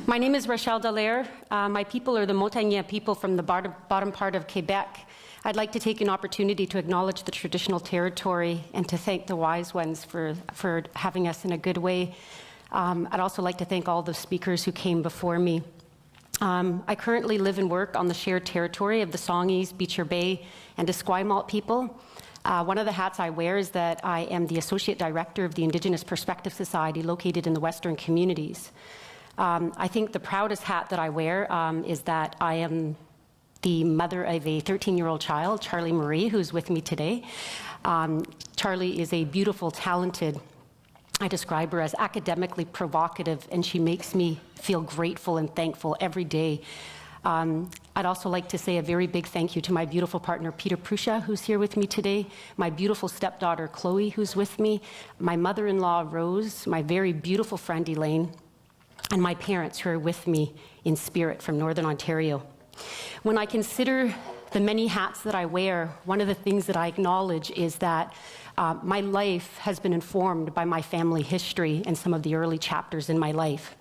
My name is Rachelle Dallaire. My people are the Montagnais people from the bottom part of Quebec. I'd like to take an opportunity to acknowledge the traditional territory and to thank the wise ones for having us in a good way. I'd also like to thank all the speakers who came before me. I currently live and work on the shared territory of the Songhees, Beecher Bay, and Esquimalt people. One of the hats I wear is that I am the Associate Director of the Indigenous Perspective Society located in the Western Communities. I think the proudest hat that I wear is that I am the mother of a 13-year-old child, Charlie Marie, who's with me today. Charlie is a beautiful, talented, I describe her as academically provocative, and she makes me feel grateful and thankful every day. I'd also like to say a very big thank you to my beautiful partner, Peter Prusha, who's here with me today, my beautiful stepdaughter, Chloe, who's with me, my mother-in-law, Rose, my very beautiful friend, Elaine, and my parents who are with me in spirit from Northern Ontario. When I consider the many hats that I wear, one of the things that I acknowledge is that my life has been informed by my family history and some of the early chapters in my life.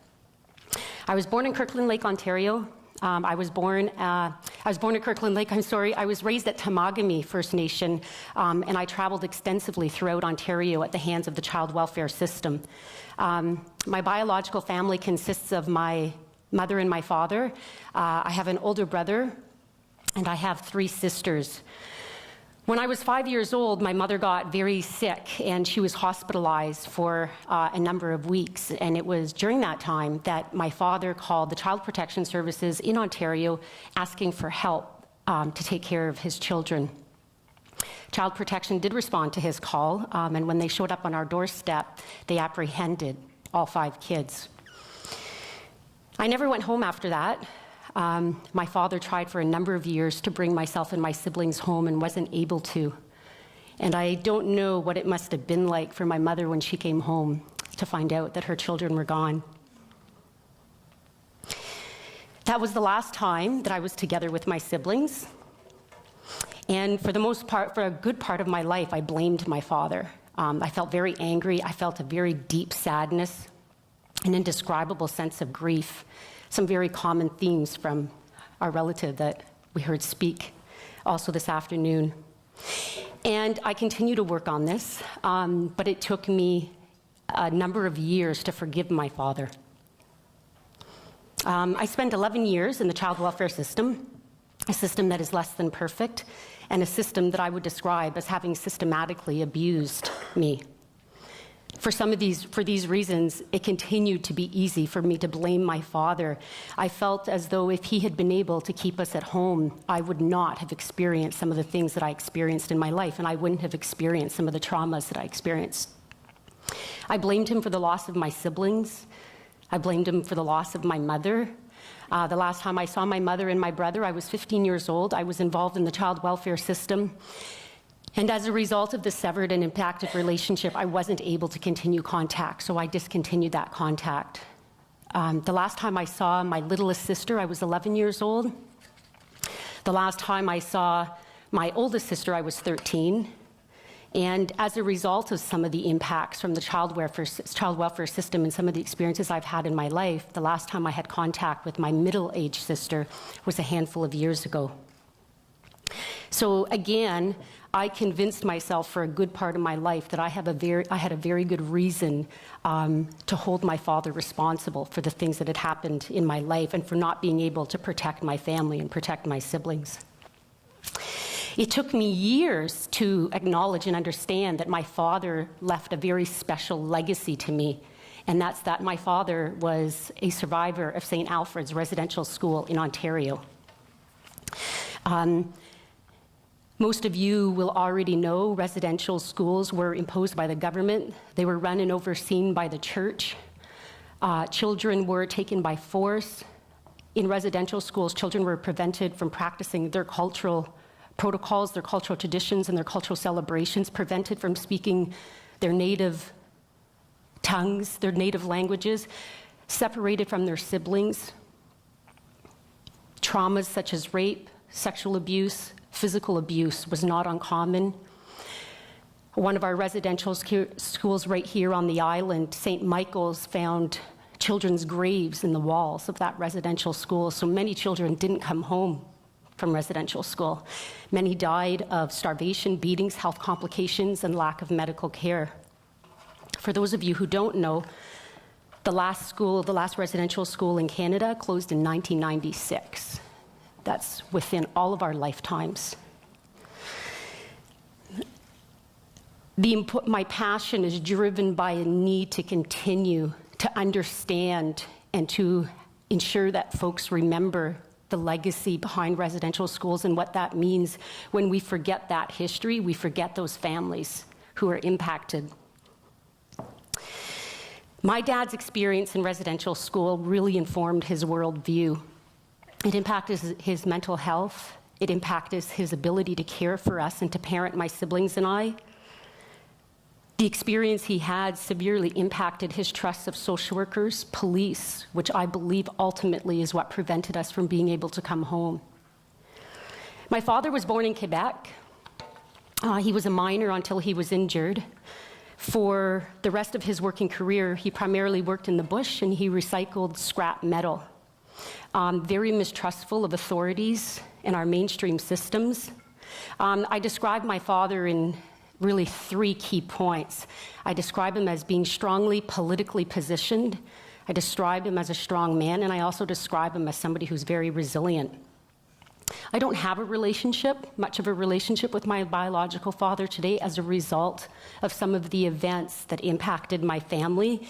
I was born in Kirkland Lake, Ontario. I was born at Kirkland Lake, I was raised at Temagami First Nation, and I traveled extensively throughout Ontario at the hands of the child welfare system. My biological family consists of my mother and my father. I have an older brother, and I have 3 sisters. When I was 5 years old, my mother got very sick, and she was hospitalized for a number of weeks. And it was during that time that my father called the Child Protection Services in Ontario asking for help to take care of his children. Child Protection did respond to his call, and when they showed up on our doorstep, they apprehended all 5 kids. I never went home after that. My father tried for a number of years to bring myself and my siblings home and wasn't able to. And I don't know what it must have been like for my mother when she came home to find out that her children were gone. That was the last time that I was together with my siblings. And for the most part, for a good part of my life, I blamed my father. I felt very angry. I felt a very deep sadness, an indescribable sense of grief. Some very common themes from our relative that we heard speak also this afternoon. And I continue to work on this, but it took me a number of years to forgive my father. I spent 11 years in the child welfare system, a system that is less than perfect, and a system that I would describe as having systematically abused me. For these reasons, it continued to be easy for me to blame my father. I felt as though if he had been able to keep us at home, I would not have experienced some of the things that I experienced in my life, and I wouldn't have experienced some of the traumas that I experienced. I blamed him for the loss of my siblings. I blamed him for the loss of my mother. The last time I saw my mother and my brother, I was 15 years old. I was involved in the child welfare system. And as a result of the severed and impacted relationship, I wasn't able to continue contact, so I discontinued that contact. The last time I saw my littlest sister, I was 11 years old. The last time I saw my oldest sister, I was 13. And as a result of some of the impacts from the child welfare system and some of the experiences I've had in my life, the last time I had contact with my middle-aged sister was a handful of years ago. So again, I convinced myself for a good part of my life that I had a very good reason to hold my father responsible for the things that had happened in my life and for not being able to protect my family and protect my siblings. It took me years to acknowledge and understand that my father left a very special legacy to me, and that's that my father was a survivor of St. Alfred's Residential School in Ontario. Most of you will already know residential schools were imposed by the government. They were run and overseen by the church. Children were taken by force. In residential schools, children were prevented from practicing their cultural protocols, their cultural traditions, and their cultural celebrations, prevented from speaking their native tongues, their native languages, separated from their siblings. Traumas such as rape, sexual abuse, physical abuse was not uncommon. One of our residential schools right here on the island, St. Michael's, found children's graves in the walls of that residential school. So many children didn't come home from residential school. Many died of starvation, beatings, health complications, and lack of medical care. For those of you who don't know, the last residential school in Canada closed in 1996. That's within all of our lifetimes. My passion is driven by a need to continue to understand and to ensure that folks remember the legacy behind residential schools and what that means. When we forget that history, we forget those families who are impacted. My dad's experience in residential school really informed his worldview. It impacted his mental health. It impacted his ability to care for us and to parent my siblings and I. The experience he had severely impacted his trust of social workers, police, which I believe ultimately is what prevented us from being able to come home. My father was born in Quebec. He was a miner until he was injured. For the rest of his working career, he primarily worked in the bush and he recycled scrap metal. Very mistrustful of authorities and our mainstream systems. I describe my father in really 3 key points. I describe him as being strongly politically positioned. I describe him as a strong man, and I also describe him as somebody who's very resilient. I don't have much of a relationship with my biological father today as a result of some of the events that impacted my family,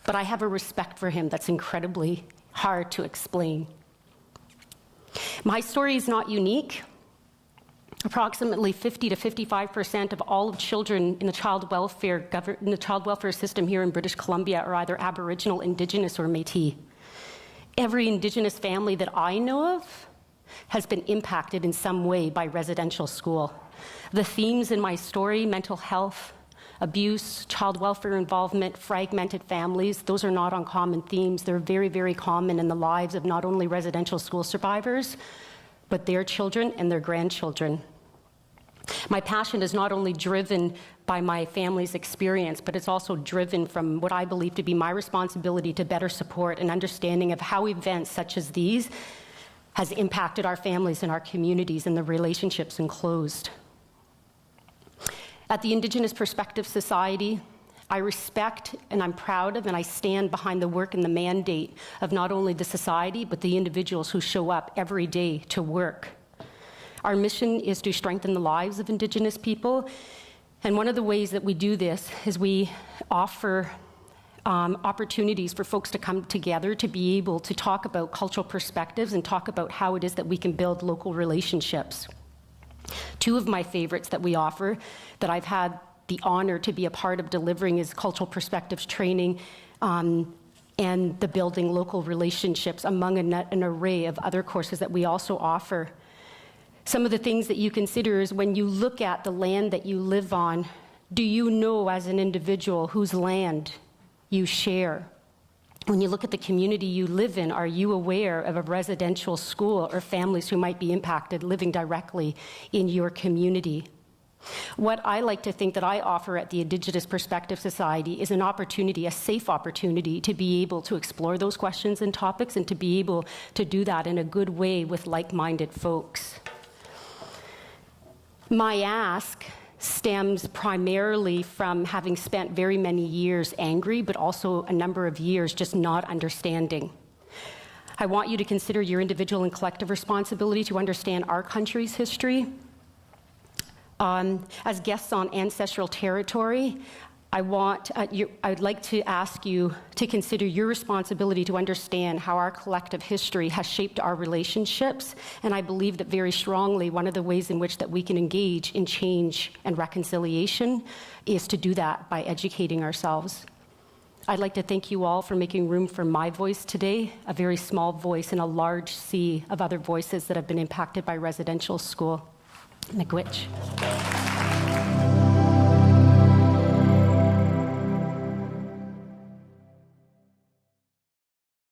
but I have a respect for him that's incredibly hard to explain. My story is not unique. Approximately 50 to 55% of all of children in the child welfare system here in British Columbia are either Aboriginal, Indigenous, or Métis. Every Indigenous family that I know of has been impacted in some way by residential school. The themes in my story, mental health, abuse, child welfare involvement, fragmented families, those are not uncommon themes. They're very, very common in the lives of not only residential school survivors, but their children and their grandchildren. My passion is not only driven by my family's experience, but it's also driven from what I believe to be my responsibility to better support an understanding of how events such as these has impacted our families and our communities and the relationships enclosed. At the Indigenous Perspective Society, I respect and I'm proud of and I stand behind the work and the mandate of not only the society, but the individuals who show up every day to work. Our mission is to strengthen the lives of Indigenous people, and one of the ways that we do this is we offer opportunities for folks to come together to be able to talk about cultural perspectives and talk about how it is that we can build local relationships. 2 of my favorites that we offer that I've had the honor to be a part of delivering is cultural perspectives training and the building local relationships, among an array of other courses that we also offer. Some of the things that you consider is when you look at the land that you live on, do you know as an individual whose land you share? When you look at the community you live in, are you aware of a residential school or families who might be impacted living directly in your community? What I like to think that I offer at the Indigenous Perspective Society is an opportunity, a safe opportunity, to be able to explore those questions and topics and to be able to do that in a good way with like-minded folks. My ask stems primarily from having spent very many years angry, but also a number of years just not understanding. I want you to consider your individual and collective responsibility to understand our country's history. As guests on ancestral territory, I'd like to ask you to consider your responsibility to understand how our collective history has shaped our relationships, and I believe that very strongly one of the ways in which that we can engage in change and reconciliation is to do that by educating ourselves. I'd like to thank you all for making room for my voice today, a very small voice in a large sea of other voices that have been impacted by residential school. Miigwech.